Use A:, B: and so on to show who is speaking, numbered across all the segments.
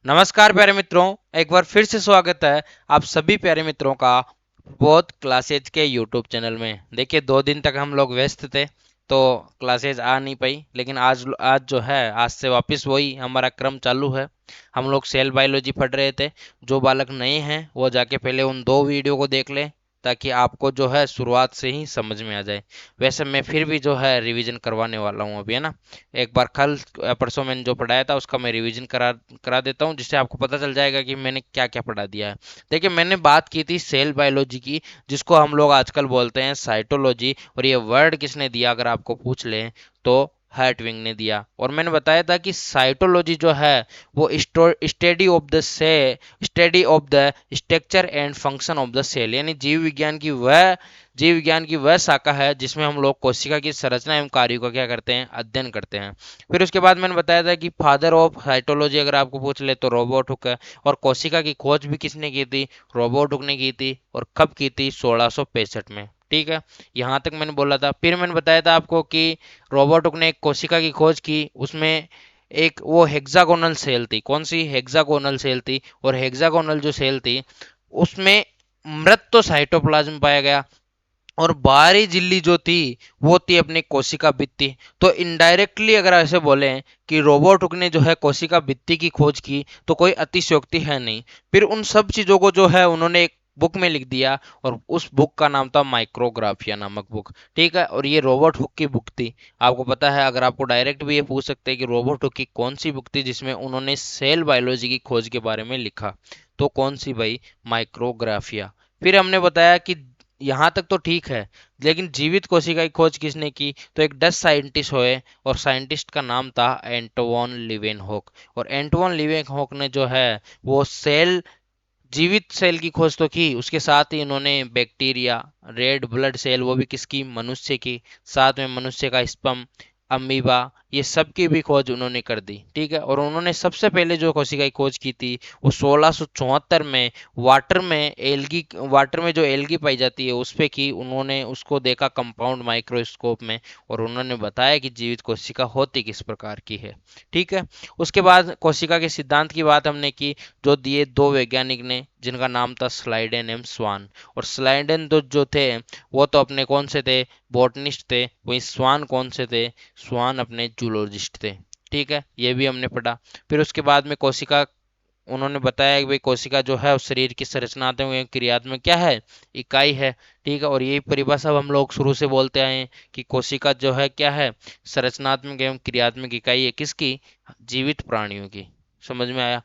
A: नमस्कार प्यारे मित्रों, एक बार फिर से स्वागत है आप सभी प्यारे मित्रों का बोध क्लासेज के यूट्यूब चैनल में। देखिए 2 दिन तक हम लोग व्यस्त थे तो क्लासेज आ नहीं पाई, लेकिन आज आज जो है आज से वापस वही हमारा क्रम चालू है। हम लोग सेल बायोलॉजी पढ़ रहे थे। जो बालक नए हैं वो जाके पहले उन 2 वीडियो को देख ले ताकि आपको जो है शुरुआत से ही समझ में आ जाए। वैसे मैं फिर भी जो है रिवीजन करवाने वाला हूँ अभी, है ना। एक बार कल परसों मैंने जो पढ़ाया था उसका मैं रिवीजन करा करा देता हूँ, जिससे आपको पता चल जाएगा कि मैंने क्या क्या पढ़ा दिया है। देखिए मैंने बात की थी सेल बायोलॉजी की, जिसको हम लोग आजकल बोलते हैं साइटोलॉजी। और ये वर्ड किसने दिया अगर आपको पूछ लें तो हर्टविंग ने दिया। और मैंने बताया था कि साइटोलॉजी जो है वो study of the structure and function of the cell, यानी जीव विज्ञान की वह शाखा है जिसमें हम लोग कोशिका की संरचना एवं कार्यों का क्या करते हैं, अध्ययन करते हैं। फिर उसके बाद मैंने बताया था कि फादर ऑफ साइटोलॉजी अगर आपको पूछ ले तो रॉबर्ट हुक है। और कोशिका की खोज भी किसने की थी, रॉबर्ट हुक ने की थी। और कब की थी, 1665 में। ठीक है, यहाँ तक मैंने बोला था। फिर मैंने बताया था आपको कि रॉबर्ट हुक ने एक कोशिका की खोज की, उसमें एक वो हेक्सागोनल सेल थी। कौन सी, हेक्सागोनल सेल थी। और हेक्सागोनल जो सेल थी उसमें मृत तो साइटोप्लाज्म पाया गया, और बाहरी झिल्ली जो थी वो थी अपनी कोशिका भित्ति। तो इनडायरेक्टली अगर ऐसे बोले कि रोबोट हुक ने जो है कोशिका भित्ति की खोज की तो कोई अतिशयोक्ति है नहीं। फिर उन सब चीजों को जो है उन्होंने एक बुक में लिख दिया, और उस बुक का नाम था माइक्रोग्राफिया नामक बुक। ठीक है, और ये रोबोट हुक की बुक थी। आपको पता है, अगर आपको डायरेक्ट भी ये पूछ सकते हैं कि रोबोट हुक की कौन सी बुक थी जिसमें उन्होंने सेल बायोलॉजी की खोज के बारे में लिखा, तो कौन सी भाई, माइक्रोग्राफिया। फिर हमने बताया कि यहाँ तक तो ठीक है, लेकिन जीवित कोशिका की खोज किसने की, तो एक डच साइंटिस्ट हुए, और साइंटिस्ट का नाम था एंटोवन लीवेनहॉक। और एंटोवन लीवेनहॉक ने जो है वो जीवित सेल की खोज तो की, उसके साथ ही इन्होंने बैक्टीरिया, रेड ब्लड सेल वो भी किसकी, मनुष्य की, साथ में मनुष्य का स्पर्म, अमीबा, ये सब की भी खोज उन्होंने कर दी। ठीक है, और उन्होंने सबसे पहले जो कोशिका की खोज की थी वो 1674 में वाटर में जो एल्गी पाई जाती है उस पे की। उन्होंने उसको देखा कंपाउंड माइक्रोस्कोप में, और उन्होंने बताया कि जीवित कोशिका होती किस प्रकार की है। ठीक है, उसके बाद कोशिका के सिद्धांत की बात हमने की, जो दिए 2 वैज्ञानिक ने जिनका नाम था स्लाइडेन एम स्वान। और स्लाइडेन तो जो थे वो तो अपने कौन से थे, बॉटनिस्ट थे। वहीं स्वान कौन से थे, स्वान अपने जूलॉजिस्ट थे। ठीक है, ये भी हमने पढ़ा। फिर उसके बाद में कोशिका, उन्होंने बताया कि भाई कोशिका जो है उस शरीर की संरचनात्मक एवं क्रियात्मक क्या है, इकाई है। ठीक है, और यही परिभाषा अब हम लोग शुरू से बोलते आए हैं कि कोशिका जो है क्या है, संरचनात्मक एवं क्रियात्मक इकाई है किसकी, जीवित प्राणियों की। समझ में आया,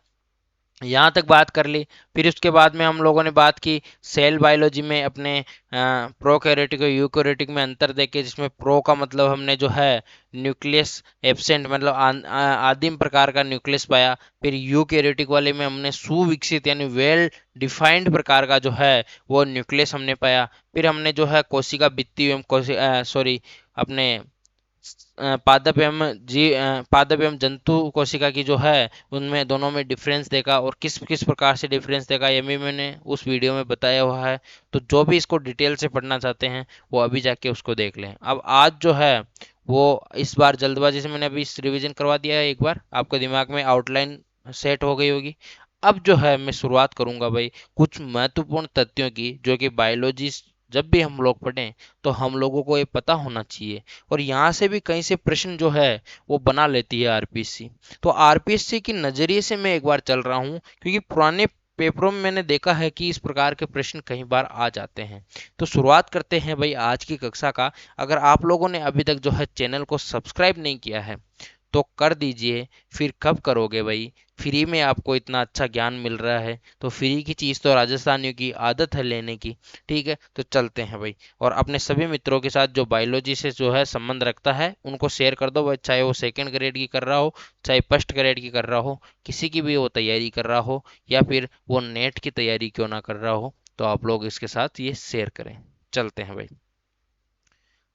A: यहाँ तक बात कर ली। फिर उसके बाद में हम लोगों ने बात की सेल बायोलॉजी में अपने प्रोकैरियोटिक और यूकैरियोटिक में अंतर देखे, जिसमें प्रो का मतलब हमने जो है न्यूक्लियस एब्सेंट, मतलब आदिम प्रकार का न्यूक्लियस पाया। फिर यूकैरियोटिक वाले में हमने सुविकसित यानी वेल डिफाइंड प्रकार का जो है वो न्यूक्लियस हमने पाया। फिर हमने जो है कोशिका भित्ति एवं सॉरी अपने पादप एवं जंतु कोशिका की जो है उनमें दोनों में डिफरेंस देखा, और किस किस प्रकार से डिफरेंस देखा ये भी मैंने उस वीडियो में बताया हुआ है। तो जो भी इसको डिटेल से पढ़ना चाहते हैं वो अभी जाके उसको देख लें। अब आज जो है वो इस बार जल्दबाजी से मैंने अभी रिवीजन करवा दिया है, एक बार आपके दिमाग में आउटलाइन सेट हो गई होगी। अब जो है मैं शुरुआत करूंगा भाई कुछ महत्वपूर्ण तथ्यों की, जो कि बायोलॉजी जब भी हम लोग पढ़ें तो हम लोगों को ये पता होना चाहिए। और यहाँ से भी कहीं से प्रश्न जो है वो बना लेती है आरपीएससी। तो आरपीएससी की नज़रिए से मैं एक बार चल रहा हूँ, क्योंकि पुराने पेपरों में मैंने देखा है कि इस प्रकार के प्रश्न कई बार आ जाते हैं। तो शुरुआत करते हैं भाई आज की कक्षा का। अगर आप लोगों ने अभी तक जो है चैनल को सब्सक्राइब नहीं किया है तो कर दीजिए। फिर कब करोगे भाई, फ्री में आपको इतना अच्छा ज्ञान मिल रहा है तो फ्री की चीज़ तो राजस्थानियों की आदत है लेने की। ठीक है, तो चलते हैं भाई। और अपने सभी मित्रों के साथ जो बायोलॉजी से जो है संबंध रखता है उनको शेयर कर दो भाई, चाहे वो सेकंड ग्रेड की कर रहा हो, चाहे फर्स्ट ग्रेड की कर रहा हो, किसी की भी वो तैयारी कर रहा हो, या फिर वो नेट की तैयारी क्यों ना कर रहा हो, तो आप लोग इसके साथ ये शेयर करें। चलते हैं भाई।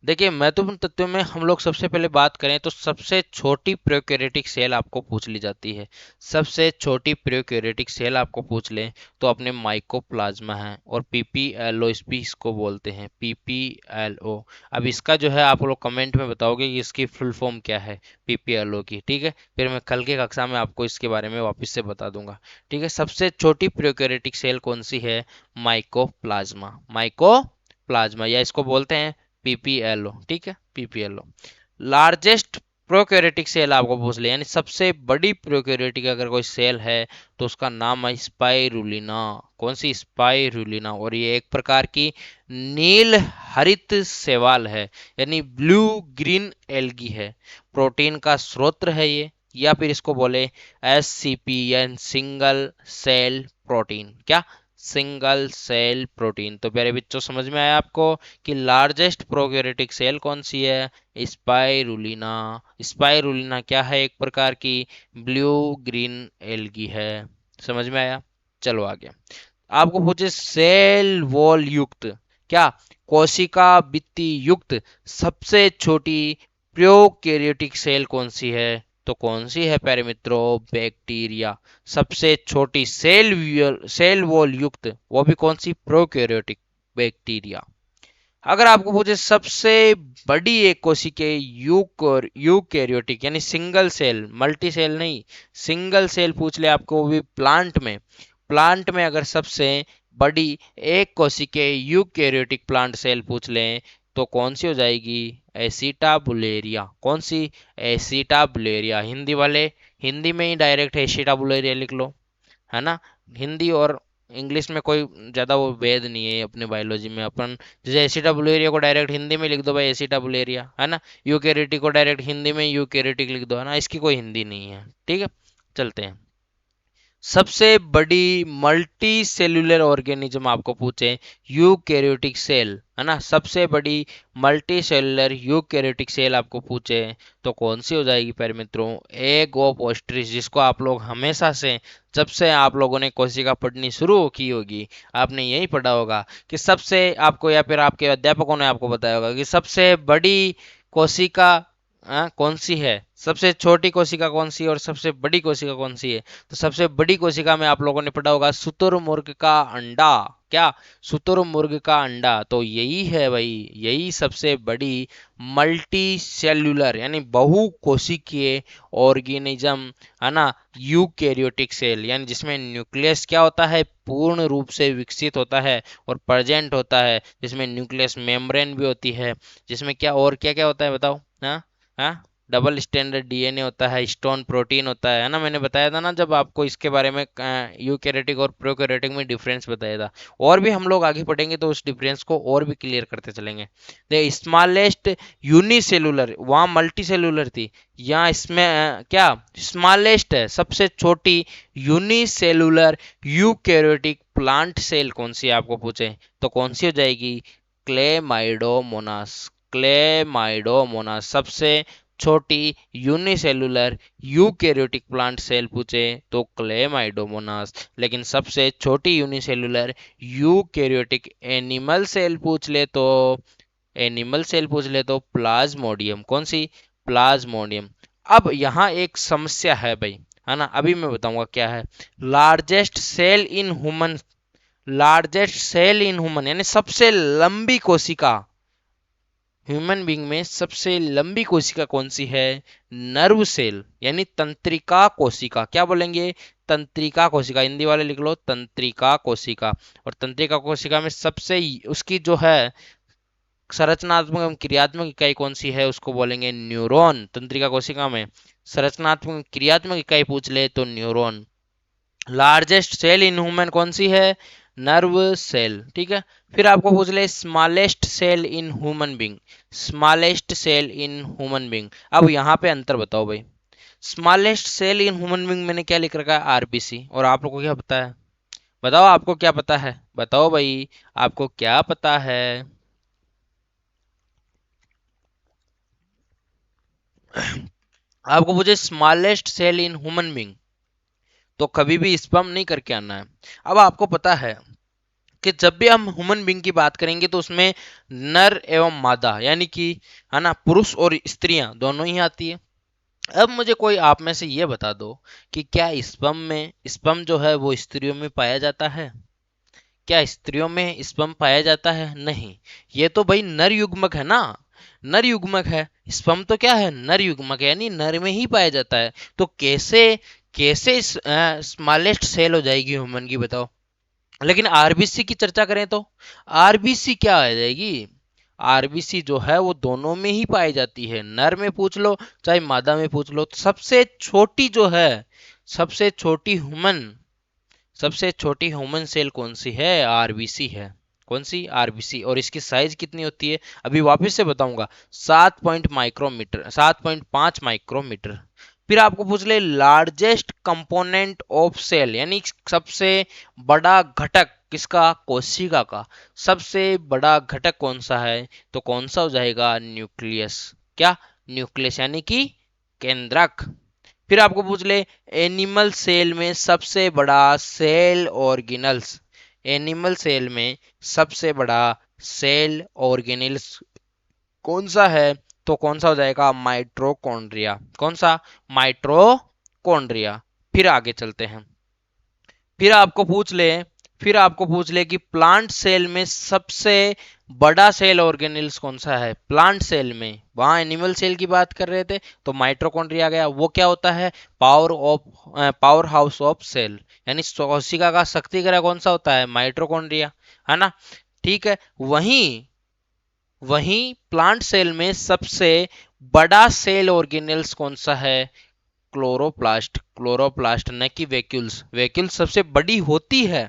B: देखिए महत्वपूर्ण तथ्यों में हम लोग सबसे पहले बात करें तो सबसे छोटी प्रोकैरियोटिक सेल आपको पूछ ली जाती है। सबसे छोटी प्रोकैरियोटिक सेल आपको पूछ लें तो अपने माइकोप्लाज्मा है, और पीपीएलओ इसको बोलते हैं, पीपीएलओ। अब इसका जो है आप लोग कमेंट में बताओगे कि इसकी फुल फॉर्म क्या है पीपीएलओ की, ठीक है। फिर मैं कल के कक्षा में आपको इसके बारे में वापस से बता दूंगा, ठीक है। सबसे छोटी प्रोकैरियोटिक सेल कौन सी है? माइकोप्लाज्मा, माइकोप्लाज्मा, या इसको बोलते हैं पीपीएलओ, ठीक है, पीपीएलओ। लार्जेस्ट प्रोकैरियोटिक सेल आपको पूछ ले, यानी सबसे बड़ी प्रोकैरियोटिक अगर कोई सेल है तो उसका नाम है स्पाइरुलिना। कौन सी? स्पाइरुलिना। और ये एक प्रकार की नील हरित शैवाल है, यानी ब्लू ग्रीन एल्गी है। प्रोटीन का स्रोत है ये, या फिर इसको बोले एससीपी, यानी सिंगल सेल प्रोटीन। क्या? Single cell protein. तो प्यारे बच्चों समझ में आया आपको कि लार्जेस्ट प्रोकैरियोटिक सेल कौन सी है? स्पाइरुलिना। स्पाइरुलिना क्या है? एक प्रकार की ब्लू ग्रीन एल्गी है। समझ में आया? चलो आगे। आपको पूछे सेल वॉल युक्त, क्या कोशिका भित्ति युक्त सबसे छोटी प्रोकैरियोटिक सेल कौन सी है? तो कौन सी है प्यारे मित्रों? बैक्टीरिया। सबसे छोटी सेल वॉल युक्त, वो भी कौन सी? Prokaryotic, bacteria. अगर आपको पूछे सबसे बड़ी एक कोशिकीय यूकैरियोटिक, यानी सिंगल सेल, मल्टी सेल नहीं, सिंगल सेल पूछ ले आपको, वो भी प्लांट में, प्लांट में अगर सबसे बड़ी एक कोशिकीय यूकैरियोटिक प्लांट सेल पूछ लें तो कौन सी हो जाएगी? एसिटाबुलेरिया। कौन सी? एसिटाबुलेरिया। हिंदी वाले हिंदी में ही डायरेक्ट एसिटाबुलेरिया लिख लो, है ना। हिंदी और इंग्लिश में कोई ज़्यादा वो भेद नहीं है अपने बायोलॉजी में। अपन जैसे एसिटाबुलेरिया को डायरेक्ट हिंदी में लिख दो भाई एसिटाबुलेरिया, है ना। यूकेरियोटिक को डायरेक्ट हिंदी में यूकेरियोटिक लिख दो, है ना। इसकी कोई हिंदी नहीं है, ठीक है। चलते हैं। सबसे बड़ी मल्टी सेल्यूलर ऑर्गेनिज्म आपको पूछे, यूकैरियोटिक सेल, है ना। सबसे बड़ी मल्टी सेल्यूलर यूकैरियोटिक सेल आपको पूछे तो कौन सी हो जाएगी प्यारे मित्रों? एग ऑफ ओस्ट्रिच, जिसको आप लोग हमेशा से, जब से आप लोगों ने कोशिका पढ़नी शुरू की होगी, आपने यही पढ़ा होगा कि सबसे, आपको या फिर आपके अध्यापकों ने आपको बताया होगा कि सबसे बड़ी कोशिका कौन सी है, सबसे छोटी कोशिका कौन सी है और सबसे बड़ी कोशिका कौन सी है। तो सबसे बड़ी कोशिका में आप लोगों ने पढ़ा होगा शुतुरमुर्ग का अंडा। क्या? शुतुरमुर्ग का अंडा। तो यही है भाई, यही सबसे बड़ी मल्टी सेल्यूलर, यानी बहु कोशिकीय ऑर्गेनिज्म, है ना। यूकैरियोटिक सेल, यानी जिसमें न्यूक्लियस क्या होता है? पूर्ण रूप से विकसित होता है और प्रेजेंट होता है, जिसमें न्यूक्लियस मेम्ब्रेन भी होती है, जिसमें क्या और क्या क्या होता है बताओ? हाँ, हाँ, डबल स्टैंडर्ड डीएनए होता है, स्टोन प्रोटीन होता है ना। मैंने बताया था ना जब आपको इसके बारे में यूकैरियोटिक और प्रोकैरियोटिक में डिफरेंस बताया था। और भी हम लोग आगे पढ़ेंगे तो उस डिफरेंस को और भी क्लियर करते चलेंगे। द स्मॉलेस्ट यूनिसेलुलर, वहाँ मल्टी सेलुलर थी, यहाँ इसमें क्या स्मॉलेस्ट है, सबसे छोटी यूनिसेलुलर यूकैरियोटिक प्लांट सेल कौन सी है आपको पूछे तो कौन सी हो जाएगी? क्लेमाइडोमोनास। क्लेमाइडोमोनास सबसे छोटी यूनिसेलुलर यूकैरियोटिक प्लांट सेल पूछे तो क्लेमाइडोमोनास। लेकिन सबसे छोटी यूनिसेलुलर यूकैरियोटिक एनिमल सेल पूछ ले तो, एनिमल सेल पूछ ले तो प्लाज्मोडियम। कौन सी? प्लाज्मोडियम। अब यहाँ एक समस्या है भाई, है ना, अभी मैं बताऊंगा क्या है। Largest cell in human, largest cell in human, यानी सबसे लंबी कोशिका, ह्यूमन बींग में सबसे लंबी कोशिका कौन सी है? नर्व सेल, यानी तंत्रिका कोशिका। क्या बोलेंगे? तंत्रिका कोशिका। हिंदी वाले लिख लो तंत्रिका कोशिका। और तंत्रिका कोशिका में सबसे उसकी जो है संरचनात्मक एवं क्रियात्मक इकाई कौन सी है उसको बोलेंगे न्यूरॉन। तंत्रिका कोशिका में संरचनात्मक क्रियात्मक इकाई पूछ ले तो neuron. Largest cell in human कौन सी है? नर्व सेल, ठीक है। फिर आपको पूछ ले smallest cell in human being, smallest cell in human being. अब यहाँ पे अंतर बताओ भाई। Smallest cell in human being मैंने क्या लिख रखा है? आरबीसी। और आप लोगों को क्या पता है? बताओ आपको क्या पता है, बताओ भाई, आपको क्या पता है? आपको पूछे smallest cell in human being तो कभी भी स्पम नहीं करके आना है। अब आपको पता है कि जब भी हम ह्यूमन बींग की बात करेंगे तो उसमें नर एवं मादा यानी कि है ना पुरुष और स्त्रियां दोनों ही आती है। अब मुझे कोई आप में से ये बता दो कि क्या स्पर्म जो है वो स्त्रियों में पाया जाता है? क्या स्त्रियों में स्पर्म पाया जाता है? नहीं। ये तो भाई नर युग्मक है ना, नर युग्मक है। स्पर्म तो क्या है? नर युग्मक है, यानी नर में ही पाया जाता है। तो कैसे कैसे स्मॉलेस्ट सेल हो जाएगी ह्यूमन की, बताओ। लेकिन आरबीसी की चर्चा करें तो आरबीसी क्या आ जाएगी? आरबीसी जो है वो दोनों में ही पाई जाती है, नर में पूछ लो चाहे मादा में पूछ लो। तो सबसे छोटी जो है, सबसे छोटी ह्यूमन सबसे छोटी ह्यूमन सेल कौन सी है? आरबीसी है। कौन सी? आरबीसी। और इसकी साइज कितनी होती है? अभी वापस से बताऊंगा, 7.5 माइक्रोमीटर। फिर आपको पूछ ले लार्जेस्ट कंपोनेंट ऑफ सेल, यानी सबसे बड़ा घटक किसका? कोशिका का। सबसे बड़ा घटक कौन सा है? तो कौन सा हो जाएगा? न्यूक्लियस। क्या? न्यूक्लियस यानी कि केंद्रक। फिर आपको पूछ ले एनिमल सेल में सबसे बड़ा सेल ऑर्गेनल्स, एनिमल सेल में सबसे बड़ा सेल ऑर्गेनल्स कौन सा है? तो कौन सा हो जाएगा? माइट्रोकॉन्ड्रिया। कौन सा? माइट्रोकॉन्ड्रिया। फिर आगे चलते हैं। फिर आपको पूछ ले फिर आपको पूछ ले कि प्लांट सेल में सबसे बड़ा सेल ऑर्गेनल्स कौन सा है? प्लांट सेल में, वहां एनिमल सेल की बात कर रहे थे तो माइटोकॉन्ड्रिया गया। वो क्या होता है? पावर हाउस ऑफ सेल, यानी कोशिका का शक्ति ग्रह कौन सा होता है? माइटोकॉन्ड्रिया, है ना। ठीक है। वहीं वहीं प्लांट सेल में सबसे बड़ा सेल ऑर्गेनल्स कौन सा है? क्लोरोप्लास्ट। क्लोरोप्लास्ट न कि वैक्यूल्स। वैक्यूल्स सबसे बड़ी होती है,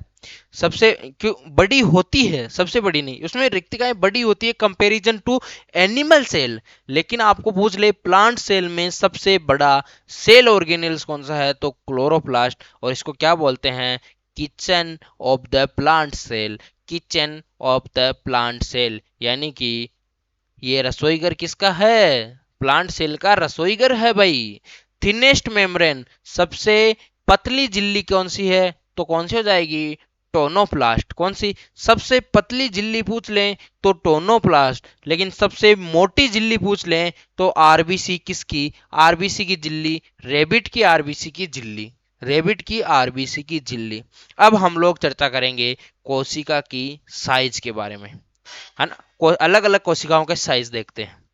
B: सबसे क्यों बड़ी होती है? सबसे बड़ी नहीं, उसमें रिक्तिकाएं बड़ी होती है कंपैरिजन टू एनिमल सेल। लेकिन आपको पूछ ले प्लांट सेल में सबसे बड़ा सेल ऑर्गेनल्स कौन सा है? तो क्लोरोप्लास्ट। और इसको क्या बोलते हैं? Kitchen of the plant cell. Kitchen of the plant cell, यानी कि ये रसोईघर किसका है? प्लांट सेल का रसोईघर है भाई। थिनेस्ट मेम्ब्रेन, सबसे पतली झिल्ली कौन सी है? तो कौन सी हो जाएगी? टोनोप्लास्ट। कौन सी? सबसे पतली झिल्ली पूछ लें तो टोनोप्लास्ट। लेकिन सबसे मोटी झिल्ली पूछ लें तो आरबीसी किसकी? आरबीसी की झिल्ली, रेबिट की आरबीसी की झिल्ली, रेबिट की आरबीसी की झिल्ली। अब हम लोग चर्चा करेंगे कोशिका की साइज के बारे में, है ना। अलग अलग कोशिकाओं के साइज देखते हैं।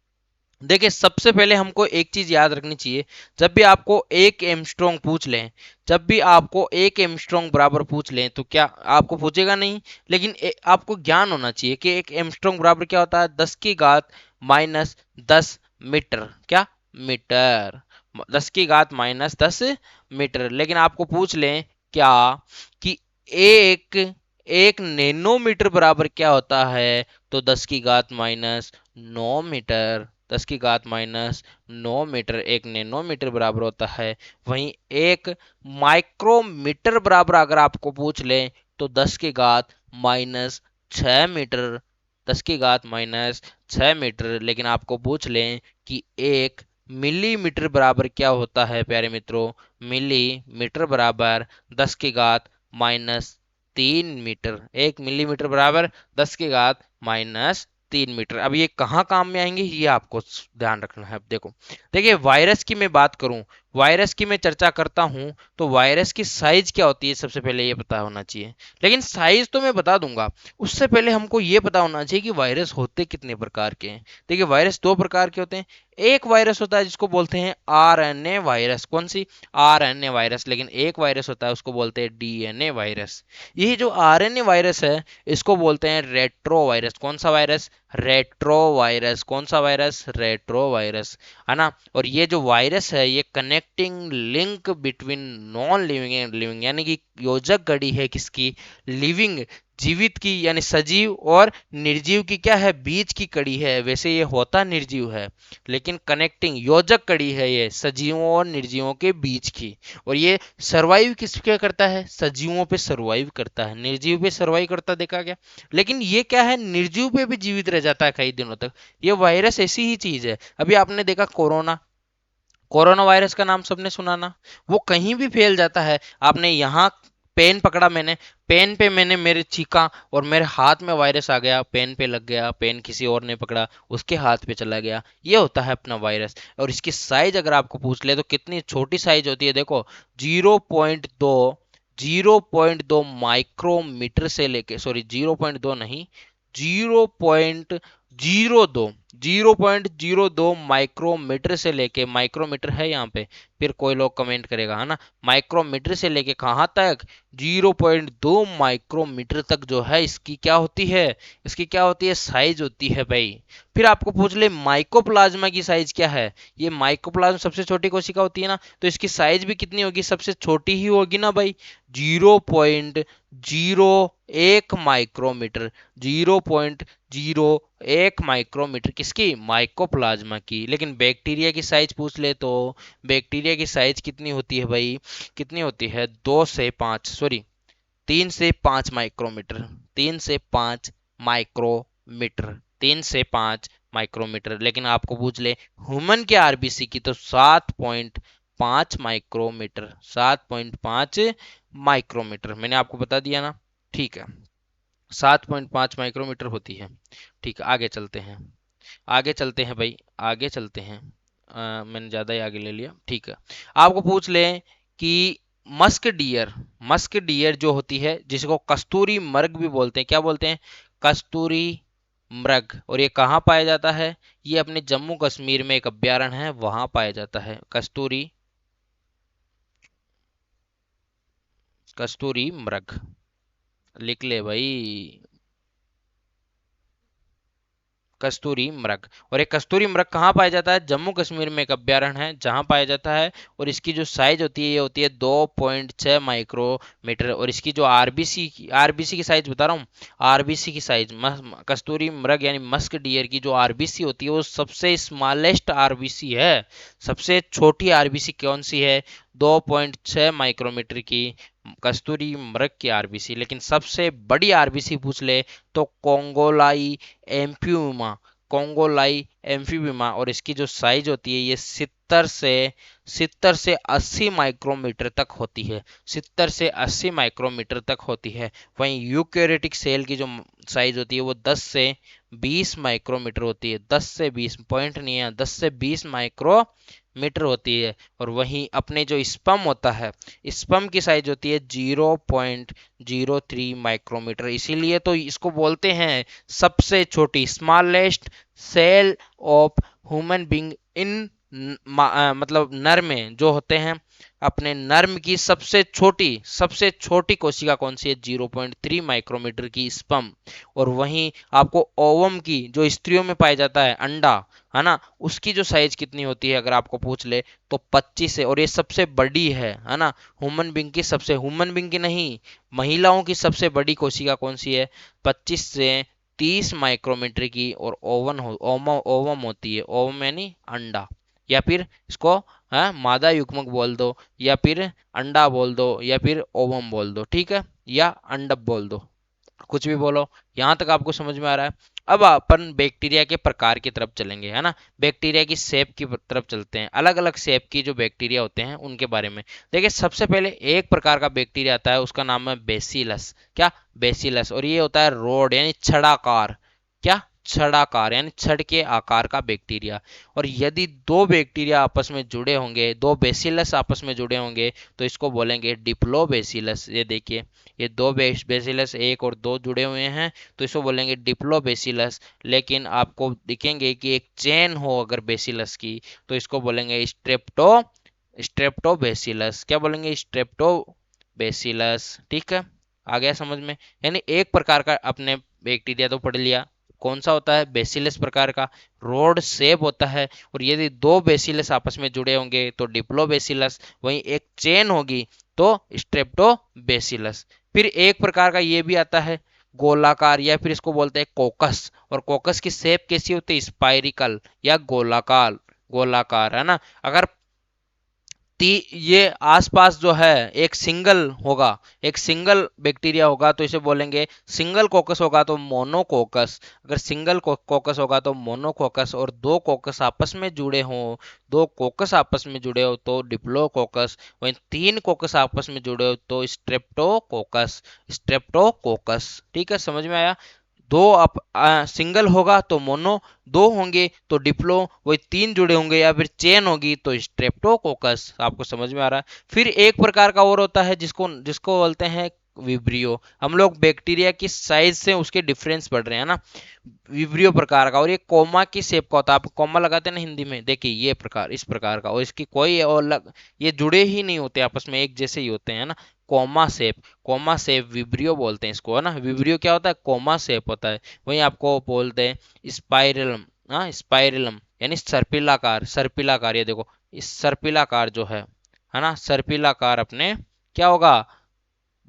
B: देखिए सबसे पहले हमको एक चीज याद रखनी चाहिए, जब भी आपको एक एमस्ट्रॉन्ग पूछ लें, जब भी आपको एक एमस्ट्रॉन्ग बराबर पूछ लें तो क्या आपको पूछेगा नहीं, लेकिन आपको ज्ञान होना चाहिए कि एक एमस्ट्रॉन्ग बराबर क्या होता है? 10 की घात -10 मीटर। क्या? मीटर। 10 की घात -10 मीटर। लेकिन आपको पूछ लें क्या कि एक एक नैनोमीटर बराबर क्या होता है? तो 10 की घात -9 मीटर। 10 की घात -9 मीटर एक नैनोमीटर बराबर होता है। वहीं एक माइक्रोमीटर बराबर अगर आपको पूछ ले तो 10 की घात -6 मीटर। 10 की घात -6 मीटर। लेकिन आपको पूछ लें कि एक मिलीमीटर बराबर क्या होता है प्यारे मित्रों? मिलीमीटर बराबर 10 की घात -3 मीटर। 1 मिलीमीटर बराबर 10 की घात -3 मीटर। अब ये कहाँ काम में आएंगे ये आपको ध्यान रखना है। अब देखो, देखिए वायरस की मैं बात करूं, वायरस की मैं चर्चा करता हूं तो वायरस की साइज क्या होती है सबसे पहले ये पता होना चाहिए। लेकिन साइज तो मैं बता दूंगा, उससे पहले हमको ये पता होना चाहिए कि वायरस होते कितने प्रकार के हैं। देखिए वायरस दो प्रकार के होते हैं। एक वायरस होता है जिसको बोलते हैं आरएनए वायरस। कौन सी? RNA virus. लेकिन एक वायरस होता है उसको बोलते हैं डीएनए वायरस। यही जो आरएनए वायरस है इसको बोलते हैं रेट्रो वायरस। कौन सा वायरस? Retro virus. कौन सा वायरस? रेट्रो वायरस, है ना। और ये जो वायरस है ये connecting link between non living and living, यानी कि योजक कड़ी है किसकी? लिविंग, जीवित की, यानी सजीव और निर्जीव की क्या है? बीच की कड़ी है। वैसे ये होता निर्जीव है लेकिन कनेक्टिंग योजक कड़ी है ये सजीवों और निर्जीवों के बीच की। और ये सरवाइव किस पे करता है? सजीवों पे सरवाइव करता है, निर्जीव पे सरवाइव करता देखा गया। लेकिन ये क्या है? निर्जीव पे भी जीवित रह जाता है कई दिनों तक। ये वायरस ऐसी ही चीज है। अभी आपने देखा कोरोना, कोरोना वायरस का नाम सबने सुना ना। वो कहीं भी फैल जाता है। आपने यहाँ
A: पेन पकड़ा मैंने, पेन पे मैंने मेरे छींका और मेरे हाथ में वायरस आ गया, पेन पे लग गया, पेन किसी और ने पकड़ा उसके हाथ पे चला गया, ये होता है अपना वायरस। और इसकी साइज अगर आपको पूछ ले तो कितनी छोटी साइज होती है, देखो 0.2, 0.2 माइक्रोमीटर से लेके, सॉरी 0.2 नहीं, 0.02, 0.02 माइक्रोमीटर से लेके, माइक्रोमीटर है यहाँ पे, फिर कोई लोग कमेंट करेगा है ना, माइक्रोमीटर से लेके कहाँ तक, 0.2 माइक्रोमीटर तक जो है इसकी क्या होती है, इसकी क्या होती है, साइज होती है भाई। फिर आपको पूछ ले माइकोप्लाज्मा की साइज क्या है, ये माइकोप्लाज्मा सबसे छोटी कोशिका होती है ना, तो इसकी साइज भी कितनी होगी, सबसे छोटी ही होगी ना भाई, 0.01 माइक्रोमीटर, 0.01 माइक्रोमीटर किसकी, माइकोप्लाज्मा की। लेकिन बैक्टीरिया की साइज पूछ ले तो बैक्टीरिया की साइज कितनी होती है भाई, कितनी होती है, 2 से 5, सॉरी 3 से 5 माइक्रोमीटर, 3 से 5 माइक्रोमीटर, 3 से 5 माइक्रोमीटर। लेकिन आपको पूछ ले ह्यूमन के आरबीसी की तो 7.5 माइक्रोमीटर, 7.5 माइक्रोमीटर, मैंने आपको बता दिया ना, ठीक है, 7.5 माइक्रोमीटर होती है। ठीक है, आगे चलते हैं, आगे चलते हैं भाई, आगे चलते हैं। मैंने ज़्यादा ही आगे ले लिया, ठीक है। आपको पूछ लें कि मस्क डियर, मस्क डियर जो होती है जिसको कस्तूरी मृग भी बोलते हैं, क्या बोलते हैं, कस्तूरी मृग, और ये कहाँ पाया जाता है, ये अपने जम्मू कश्मीर में एक अभ्यारण्य है वहां पाया जाता है, कस्तूरी, कस्तूरी मृग, लिख ले भाई, कस्तूरी मृग। और एक कस्तूरी मृग कहाँ पाया जाता है, जम्मू कश्मीर में एक अभ्यारण्य है जहां पाया जाता है, और इसकी जो साइज होती है ये होती है 2.6 माइक्रोमीटर। और इसकी जो आरबीसी की साइज बता रहा हूँ, आरबीसी की साइज, कस्तूरी मृग यानी मस्क डियर की जो आरबीसी होती है वो सबसे स्मॉलेस्ट आरबीसी है, सबसे छोटी आरबीसी कौन सी है, 2.6 माइक्रोमीटर की कस्तूरी मृग की आरबीसी। लेकिन सबसे बड़ी आरबीसी पूछ ले तो कोंगोलाई एम्फीबिमा, कोंगोलाई एम्फीबिमा, और इसकी जो साइज होती है ये 70 से 80 माइक्रोमीटर तक होती है, 70 से 80 माइक्रोमीटर तक होती है। वहीं यूकैरियोटिक सेल की जो साइज होती है वो 10 से 20 माइक्रोमीटर होती है, 10 से 20 पॉइंट नहीं है, 10 से 20 माइक्रोमीटर होती है। और वहीं अपने जो स्पम होता है, स्पम की साइज होती है 0.03 माइक्रोमीटर, इसीलिए तो इसको बोलते हैं सबसे छोटी, smallest cell of human being in, मतलब नर में जो होते हैं, अपने नर्म की सबसे छोटी कोशिका कौन सी है, 0.3 माइक्रोमीटर की स्पम। और वहीं आपको ओवम की जो स्त्रियों में पाया जाता है अंडा, है ना, उसकी जो साइज कितनी होती है अगर आपको पूछ ले तो 25 से, और ये सबसे बड़ी है ना, ह्यूमन बीइंग की सबसे, ह्यूमन बीइंग की नहीं, महिलाओं की सबसे बड़ी कोशिका कौन सी है, 25 से 30 माइक्रोमीटर की, और ओवम होती है, ओवम यानी अंडा, या फिर इसको, हाँ, मादा युग्मक बोल दो, या फिर अंडा बोल दो, या फिर ओवम बोल दो, ठीक है, या अंडप बोल दो, कुछ भी बोलो। यहां तक आपको समझ में आ रहा है। अब अपन बैक्टीरिया के प्रकार की तरफ चलेंगे, है ना, बैक्टीरिया की शेप की तरफ चलते हैं, अलग अलग शेप की जो बैक्टीरिया होते हैं उनके बारे में। देखिए सबसे पहले एक प्रकार का बैक्टीरिया आता है, उसका नाम है बेसिलस, क्या, बेसिलस, और ये होता है रोड यानी छड़ाकार, क्या, छड़ाकार यानी छड़ के आकार का बैक्टीरिया। और यदि दो बैक्टीरिया आपस में जुड़े होंगे, दो बेसिलस आपस में जुड़े होंगे तो इसको बोलेंगे डिप्लो बेसिलस। ये देखिए, ये दो बेसिलस 1 और 2 जुड़े हुए हैं तो इसको बोलेंगे डिप्लो बेसिलस। लेकिन आपको दिखेंगे कि एक चेन हो अगर बेसिलस की तो इसको बोलेंगे स्ट्रेप्टो बेसिलस, क्या बोलेंगे, स्ट्रेप्टो बेसिलस, ठीक है, आ गया समझ में। यानी एक प्रकार का अपने बैक्टीरिया तो पढ़ लिया, कौन सा होता है, बेसिलस प्रकार का, रोड शेप होता है। और यदि दो बेसिलस आपस में जुड़े होंगे तो डिप्लो बेसिलस, वहीं एक चेन होगी तो स्ट्रेप्टो बेसिलस। फिर एक प्रकार का ये भी आता है गोलाकार, या फिर इसको बोलते हैं कोकस, और कोकस की शेप कैसी होती है, स्पाइरिकल या गोलाकार, गोलाकार, है ना। अगर ये आसपास जो है एक सिंगल होगा, एक सिंगल बैक्टीरिया होगा तो इसे बोलेंगे सिंगल कोकस होगा तो मोनोकोकस। अगर सिंगल कोकस होगा तो मोनोकोकस, और दो कोकस आपस में जुड़े हों, दो कोकस आपस में जुड़े हो तो डिप्लोकोकस, वहीं तीन कोकस आपस में जुड़े हो तो स्ट्रेप्टोकोकस, स्ट्रेप्टोकोकस। ठीक है, समझ में आया। दो आप सिंगल होगा तो मोनो, दो होंगे तो डिप्लो, वही तीन जुड़े होंगे या फिर चेन होगी तो स्ट्रेप्टोकोकस। आपको समझ में आ रहा है। फिर एक प्रकार का और होता है जिसको जिसको बोलते हैं विब्रियो। हम लोग बैक्टीरिया की साइज से उसके डिफरेंस पढ़ रहे हैं ना, विब्रियो प्रकार का। और ये कोमा की शेप का होता है, आप कोमा लगाते हैं ना हिंदी में, देखिए ये प्रकार, इस प्रकार का, और इसकी कोई और ये जुड़े ही नहीं होते आपस में, एक जैसे ही होते हैं ना। Coma shape, coma shape vibrio बोलते हैं इसको, है ना। विब्रियो क्या होता है, कोमा शेप होता है। वहीं आपको बोलते हैं स्पाइरलम, हाँ स्पाइरलम यानी सर्पिलाकार, सर्पिलाकार। ये देखो इस सर्पिलाकार जो है ना, सर्पिलाकार अपने क्या होगा,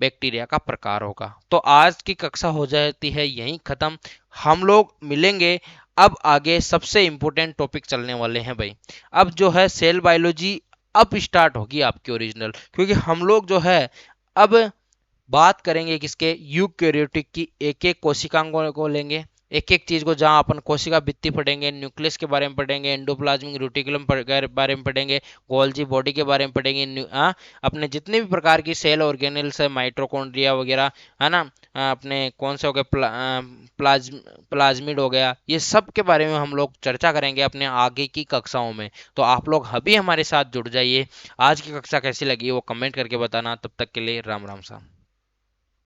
A: बैक्टीरिया का प्रकार होगा। तो आज की कक्षा हो जाती है यहीं खत्म। हम लोग मिलेंगे अब आगे, सबसे इंपॉर्टेंट टॉपिक चलने वाले हैं भाई। अब जो है सेल बायोलॉजी अब स्टार्ट होगी आपकी ओरिजिनल, क्योंकि हम लोग जो है अब बात करेंगे किसके, यूकैरियोटिक की। एक एक कोशिकांगों को लेंगे, एक एक चीज को, जहां अपन कोशिका भित्ति पढ़ेंगे, न्यूक्लियस के बारे में पढ़ेंगे, एंडोप्लाज्मिक रेटिकुलम के बारे में पढ़ेंगे, गोल्जी बॉडी के बारे में पढ़ेंगे, अपने जितने भी प्रकार की सेल ऑर्गेनेल्स है, माइटोकॉन्ड्रिया वगैरह, है ना, अपने कौन से हो गए, प्लाज्मिड हो गया, ये सब के बारे में हम लोग चर्चा करेंगे अपने आगे की कक्षाओं में। तो आप लोग अभी हमारे साथ जुड़ जाइए। आज की कक्षा कैसी लगी वो कमेंट करके बताना। तब तक के लिए राम राम सा।